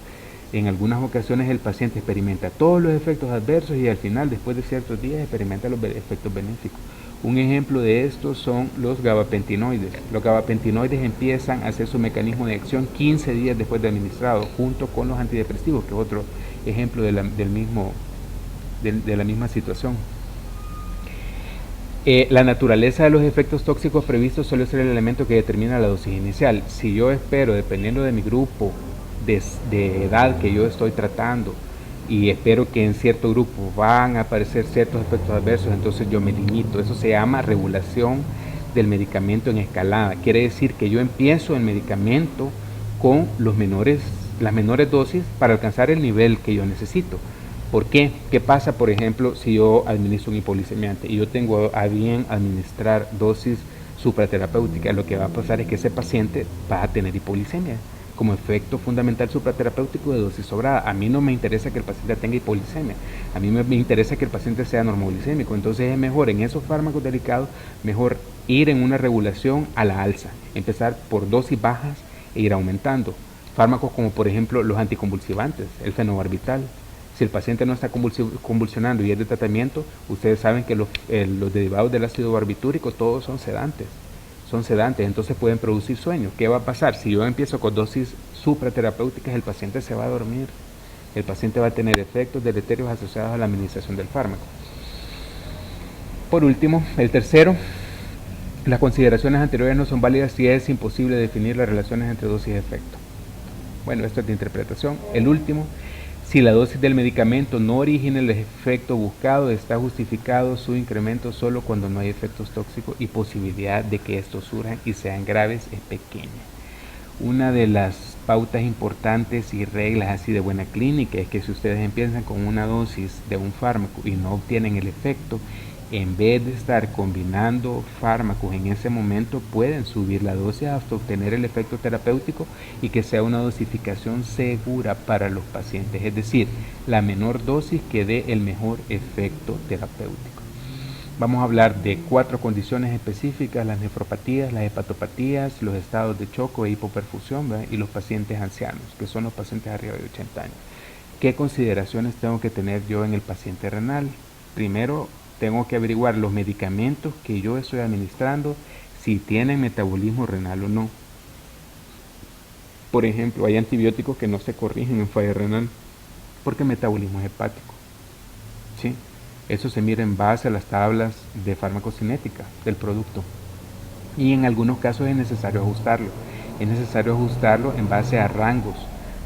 Speaker 1: En algunas ocasiones el paciente experimenta todos los efectos adversos y al final, después de ciertos días, experimenta los efectos benéficos. Un ejemplo de esto son los gabapentinoides. Los gabapentinoides empiezan a hacer su mecanismo de acción 15 días después de administrado, junto con los antidepresivos, que es otro ejemplo de la misma situación. La naturaleza de los efectos tóxicos previstos suele ser el elemento que determina la dosis inicial. Si yo espero, dependiendo de mi grupo de edad que yo estoy tratando, y espero que en cierto grupo van a aparecer ciertos efectos adversos, entonces yo me limito. Eso se llama regulación del medicamento en escalada. Quiere decir que yo empiezo el medicamento con las menores dosis para alcanzar el nivel que yo necesito. ¿Por qué? ¿Qué pasa, por ejemplo, si yo administro un hipolisemiante y yo tengo a bien administrar dosis supraterapéuticas? Lo que va a pasar es que ese paciente va a tener hipolisemia como efecto fundamental supraterapéutico de dosis sobrada. A mí no me interesa que el paciente tenga hipolisemia, a mí me interesa que el paciente sea normoglicémico. Entonces es mejor en esos fármacos delicados, mejor ir en una regulación a la alza, empezar por dosis bajas e ir aumentando. Fármacos como por ejemplo los anticonvulsivantes, el fenobarbital. Si el paciente no está convulsionando y es de tratamiento, ustedes saben que los derivados del ácido barbitúrico todos son sedantes, entonces pueden producir sueño. ¿Qué va a pasar? Si yo empiezo con dosis supraterapéuticas, el paciente se va a dormir, el paciente va a tener efectos deleterios asociados a la administración del fármaco. Por último, el tercero, las consideraciones anteriores no son válidas si es imposible definir las relaciones entre dosis y efecto. Bueno, esto es de interpretación. El último, si la dosis del medicamento no origina el efecto buscado, está justificado su incremento solo cuando no hay efectos tóxicos y posibilidad de que estos surjan y sean graves es pequeña. Una de las pautas importantes y reglas así de buena clínica es que si ustedes empiezan con una dosis de un fármaco y no obtienen el efecto, en vez de estar combinando fármacos en ese momento, pueden subir la dosis hasta obtener el efecto terapéutico y que sea una dosificación segura para los pacientes, es decir, la menor dosis que dé el mejor efecto terapéutico. Vamos a hablar de 4 condiciones específicas: las nefropatías, las hepatopatías, los estados de choque e hipoperfusión, ¿verdad? Y los pacientes ancianos, que son los pacientes arriba de 80 años. ¿Qué consideraciones tengo que tener yo en el paciente renal? Primero, tengo que averiguar los medicamentos que yo estoy administrando, si tienen metabolismo renal o no. Por ejemplo, hay antibióticos que no se corrigen en falla renal porque el metabolismo es hepático, ¿sí? Eso se mira en base a las tablas de farmacocinética del producto. Y en algunos casos es necesario ajustarlo. Es necesario ajustarlo en base a rangos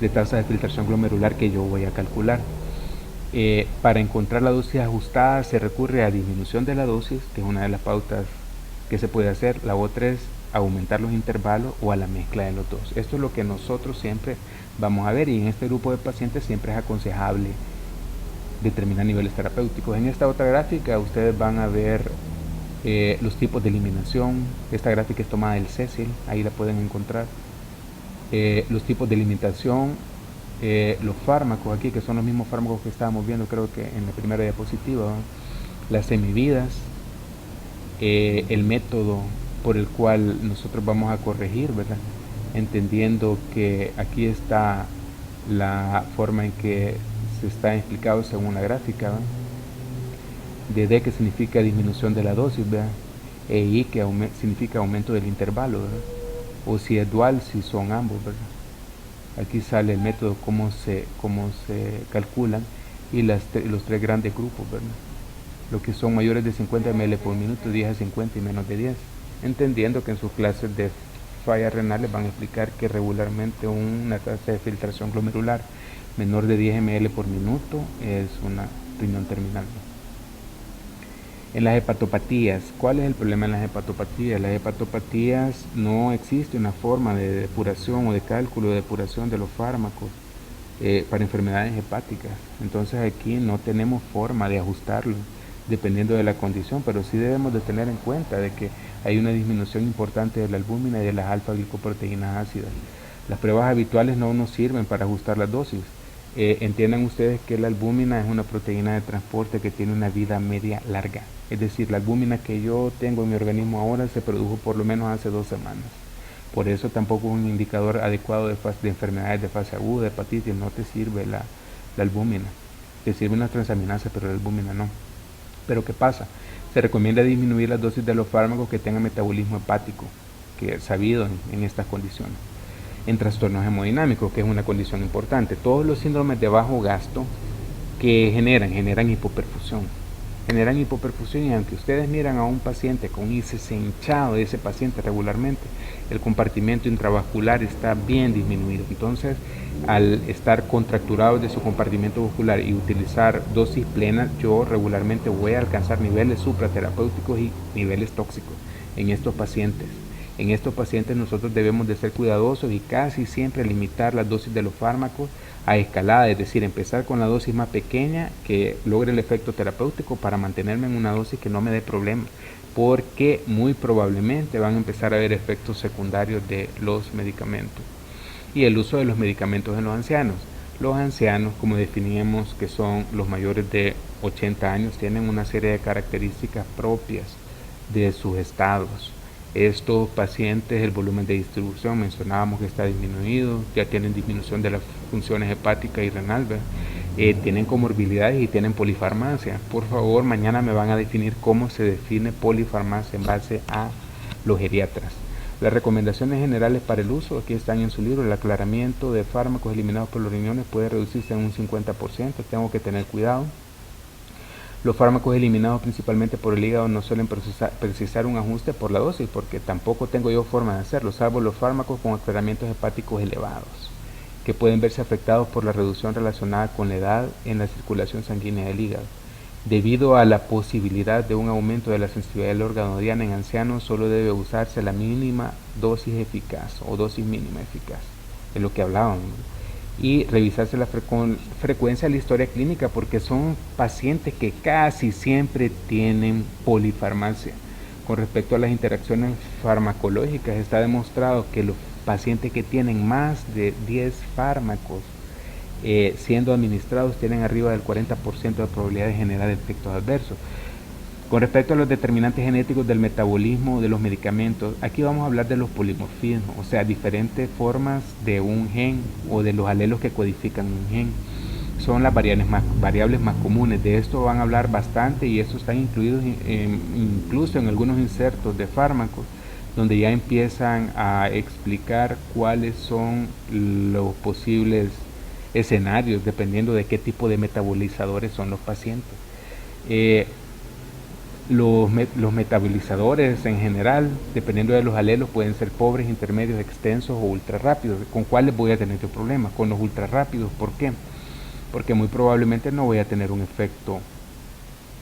Speaker 1: de tasa de filtración glomerular que yo voy a calcular. Para encontrar la dosis ajustada se recurre a disminución de la dosis, que es una de las pautas que se puede hacer. La otra es aumentar los intervalos o a la mezcla de los dos. Esto es lo que nosotros siempre vamos a ver, y en este grupo de pacientes siempre es aconsejable determinar niveles terapéuticos. En esta otra gráfica ustedes van a ver los tipos de eliminación. Esta gráfica es tomada del CECIL, ahí la pueden encontrar. Los tipos de limitación, los fármacos aquí, que son los mismos fármacos que estábamos viendo creo que en la primera diapositiva, ¿no? Las semividas, el método por el cual nosotros vamos a corregir, ¿verdad? Entendiendo que aquí está la forma en que se está explicado según la gráfica, ¿verdad? D que significa disminución de la dosis, ¿verdad? I que significa aumento del intervalo, ¿verdad? O si es dual, si son ambos, ¿verdad? Aquí sale el método, cómo se calculan, y los 3 grandes grupos, ¿verdad? Lo que son mayores de 50 ml por minuto, 10 a 50 y menos de 10. Entendiendo que en sus clases de fallas renales van a explicar que regularmente una tasa de filtración glomerular menor de 10 ml por minuto es una riñón terminal. En las hepatopatías, ¿cuál es el problema en las hepatopatías? Las hepatopatías no existe una forma de depuración o de cálculo de depuración de los fármacos para enfermedades hepáticas. Entonces aquí no tenemos forma de ajustarlo dependiendo de la condición, pero sí debemos de tener en cuenta de que hay una disminución importante de la albúmina y de las alfa-glicoproteínas ácidas. Las pruebas habituales no nos sirven para ajustar las dosis. Entiendan ustedes que la albúmina es una proteína de transporte que tiene una vida media larga. Es decir, la albúmina que yo tengo en mi organismo ahora se produjo por lo menos hace 2 semanas. Por eso tampoco es un indicador adecuado de enfermedades de fase aguda, de hepatitis. No te sirve la albúmina. Te sirven las transaminasas, pero la albúmina no. Pero ¿qué pasa? Se recomienda disminuir las dosis de los fármacos que tengan metabolismo hepático, que es sabido en estas condiciones. En trastornos hemodinámicos, que es una condición importante, todos los síndromes de bajo gasto que generan hipoperfusión. Y aunque ustedes miran a un paciente con ICC hinchado de ese paciente regularmente, el compartimento intravascular está bien disminuido. Entonces, al estar contracturados de su compartimento vascular y utilizar dosis plenas, yo regularmente voy a alcanzar niveles supraterapéuticos y niveles tóxicos en estos pacientes. En estos pacientes nosotros debemos de ser cuidadosos y casi siempre limitar las dosis de los fármacos a escalada, es decir, empezar con la dosis más pequeña que logre el efecto terapéutico para mantenerme en una dosis que no me dé problema, porque muy probablemente van a empezar a haber efectos secundarios de los medicamentos. Y el uso de los medicamentos en los ancianos. Los ancianos, como definíamos, que son los mayores de 80 años, tienen una serie de características propias de sus estados. Estos pacientes, el volumen de distribución, mencionábamos que está disminuido, ya tienen disminución de las funciones hepática y renal, tienen comorbilidades y tienen polifarmacia. Por favor, mañana me van a definir cómo se define polifarmacia en base a los geriatras. Las recomendaciones generales para el uso, aquí están en su libro. El aclaramiento de fármacos eliminados por los riñones puede reducirse en un 50%, tengo que tener cuidado. Los fármacos eliminados principalmente por el hígado no suelen precisar un ajuste por la dosis, porque tampoco tengo yo forma de hacerlo, salvo los fármacos con aclaramientos hepáticos elevados, que pueden verse afectados por la reducción relacionada con la edad en la circulación sanguínea del hígado. Debido a la posibilidad de un aumento de la sensibilidad del órgano diana en ancianos, solo debe usarse la mínima dosis eficaz o dosis mínima eficaz, es lo que hablábamos. Y revisarse la frecuencia de la historia clínica, porque son pacientes que casi siempre tienen polifarmacia. Con respecto a las interacciones farmacológicas, está demostrado que los pacientes que tienen más de 10 fármacos siendo administrados tienen arriba del 40% de probabilidad de generar efectos adversos. Con respecto a los determinantes genéticos del metabolismo de los medicamentos, aquí vamos a hablar de los polimorfismos, o sea, diferentes formas de un gen o de los alelos que codifican un gen. Son las variables más comunes. De esto van a hablar bastante y esto está incluido incluso en algunos insertos de fármacos, donde ya empiezan a explicar cuáles son los posibles escenarios dependiendo de qué tipo de metabolizadores son los pacientes. Los metabolizadores en general, dependiendo de los alelos, pueden ser pobres, intermedios, extensos o ultra rápidos. ¿Con cuáles voy a tener yo problemas? Con los ultra rápidos. ¿Por qué? Porque muy probablemente no voy a tener un efecto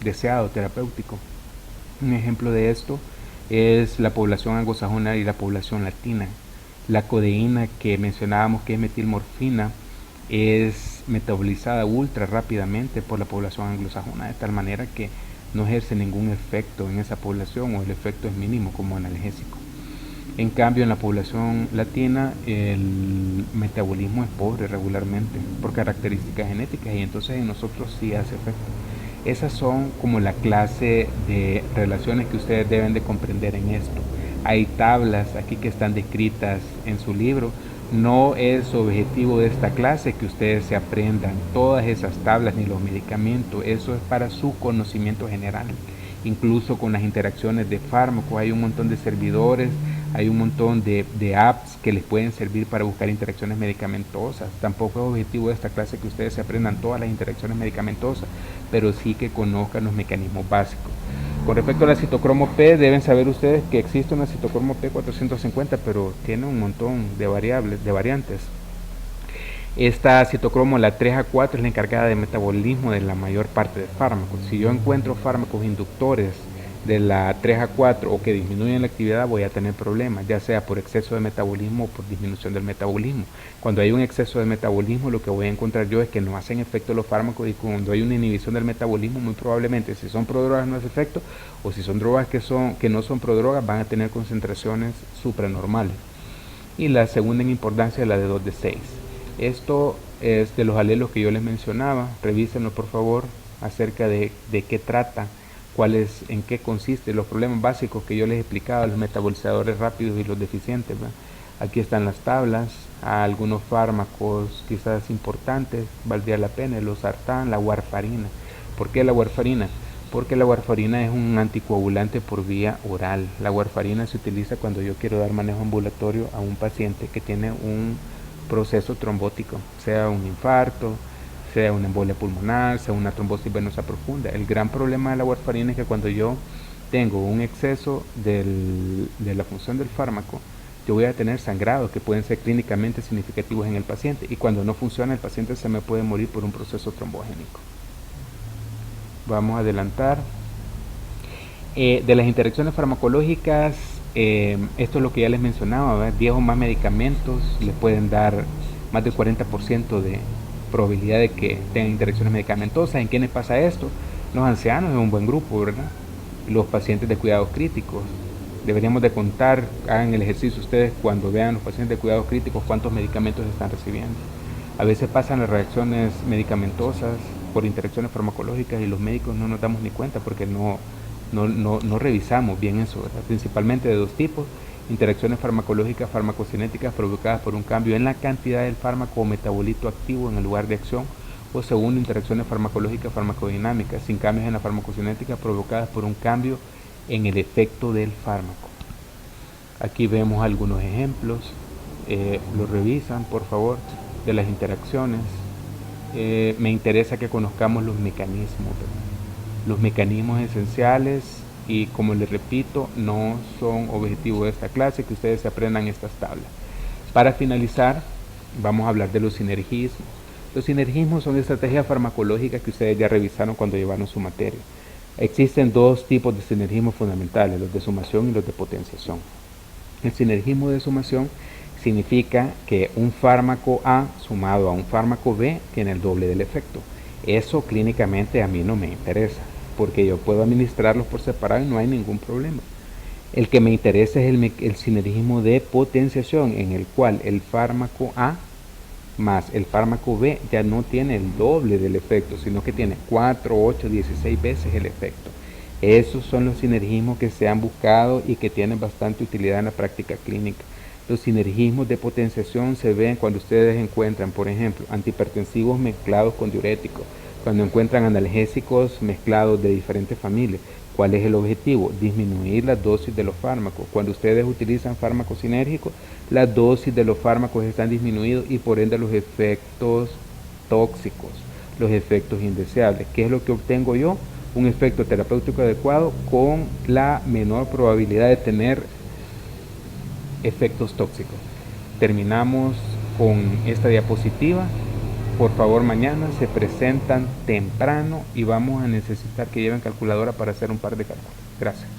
Speaker 1: deseado terapéutico. Un ejemplo de esto es la población anglosajona y la población latina. La codeína que mencionábamos, que es metilmorfina, es metabolizada ultra rápidamente por la población anglosajona, de tal manera que no ejerce ningún efecto en esa población, o el efecto es mínimo como analgésico. En cambio, en la población latina el metabolismo es pobre regularmente por características genéticas, y entonces en nosotros sí hace efecto. Esas son como la clase de relaciones que ustedes deben de comprender en esto. Hay tablas aquí que están descritas en su libro. No es objetivo de esta clase que ustedes se aprendan todas esas tablas ni los medicamentos. Eso es para su conocimiento general. Incluso con las interacciones de fármacos hay un montón de servidores, hay un montón de apps que les pueden servir para buscar interacciones medicamentosas. Tampoco es objetivo de esta clase que ustedes se aprendan todas las interacciones medicamentosas, pero sí que conozcan los mecanismos básicos. Con respecto a la citocromo P, deben saber ustedes que existe una citocromo P450, pero tiene un montón de variantes. Esta citocromo, la 3A4, es la encargada de metabolismo de la mayor parte de fármacos. Si yo encuentro fármacos inductores de la 3A4 o que disminuyen la actividad, voy a tener problemas, ya sea por exceso de metabolismo o por disminución del metabolismo. Cuando hay un exceso de metabolismo, lo que voy a encontrar yo es que no hacen efecto los fármacos, y cuando hay una inhibición del metabolismo, muy probablemente, si son prodrogas no hace efecto, o si son drogas que no son prodrogas, van a tener concentraciones supranormales. Y la segunda en importancia es la de 2 de 6. Esto es de los alelos que yo les mencionaba. Revísenlo por favor acerca de qué trata, en qué consiste, los problemas básicos que yo les explicaba, los metabolizadores rápidos y los deficientes, ¿verdad? Aquí están las tablas, algunos fármacos quizás importantes, valdría la pena, el losartán, la warfarina. ¿Por qué la warfarina? Porque la warfarina es un anticoagulante por vía oral. La warfarina se utiliza cuando yo quiero dar manejo ambulatorio a un paciente que tiene un proceso trombótico, sea un infarto, sea una embolia pulmonar, sea una trombosis venosa profunda. El gran problema de la warfarina es que cuando yo tengo un exceso de la función del fármaco, yo voy a tener sangrados que pueden ser clínicamente significativos en el paciente, y cuando no funciona el paciente se me puede morir por un proceso trombogénico. Vamos a adelantar. De las interacciones farmacológicas, esto es lo que ya les mencionaba, ¿verdad? 10 o más medicamentos les pueden dar más del 40% de probabilidad de que tengan interacciones medicamentosas. ¿En quiénes pasa esto? Los ancianos es un buen grupo, ¿verdad? Los pacientes de cuidados críticos. Deberíamos de contar, hagan el ejercicio ustedes cuando vean los pacientes de cuidados críticos cuántos medicamentos están recibiendo. A veces pasan las reacciones medicamentosas por interacciones farmacológicas y los médicos no nos damos ni cuenta porque no revisamos bien eso, ¿verdad? Principalmente de dos tipos: interacciones farmacológicas farmacocinéticas provocadas por un cambio en la cantidad del fármaco o metabolito activo en el lugar de acción, o segundo, interacciones farmacológicas farmacodinámicas sin cambios en la farmacocinética provocadas por un cambio en el efecto del fármaco. Aquí vemos algunos ejemplos, lo revisan por favor, de las interacciones. Me interesa que conozcamos los mecanismos, ¿verdad? Los mecanismos esenciales, y como les repito, no son objetivo de esta clase que ustedes se aprendan estas tablas. Para finalizar, vamos a hablar de los sinergismos. Los sinergismos son estrategias farmacológicas que ustedes ya revisaron cuando llevaron su materia. Existen dos tipos de sinergismos fundamentales, los de sumación y los de potenciación. El sinergismo de sumación significa que un fármaco A sumado a un fármaco B tiene el doble del efecto. Eso clínicamente a mí no me interesa, porque yo puedo administrarlos por separado y no hay ningún problema. El que me interesa es el sinergismo de potenciación, en el cual el fármaco A más el fármaco B ya no tiene el doble del efecto, sino que tiene 4, 8, 16 veces el efecto. Esos son los sinergismos que se han buscado y que tienen bastante utilidad en la práctica clínica. Los sinergismos de potenciación se ven cuando ustedes encuentran, por ejemplo, antihipertensivos mezclados con diuréticos, cuando encuentran analgésicos mezclados de diferentes familias. ¿Cuál es el objetivo? Disminuir las dosis de los fármacos. Cuando ustedes utilizan fármacos sinérgicos, las dosis de los fármacos están disminuidos y por ende los efectos tóxicos, los efectos indeseables. ¿Qué es lo que obtengo yo? Un efecto terapéutico adecuado con la menor probabilidad de tener efectos tóxicos. Terminamos con esta diapositiva. Por favor, mañana se presentan temprano y vamos a necesitar que lleven calculadora para hacer un par de cálculos. Gracias.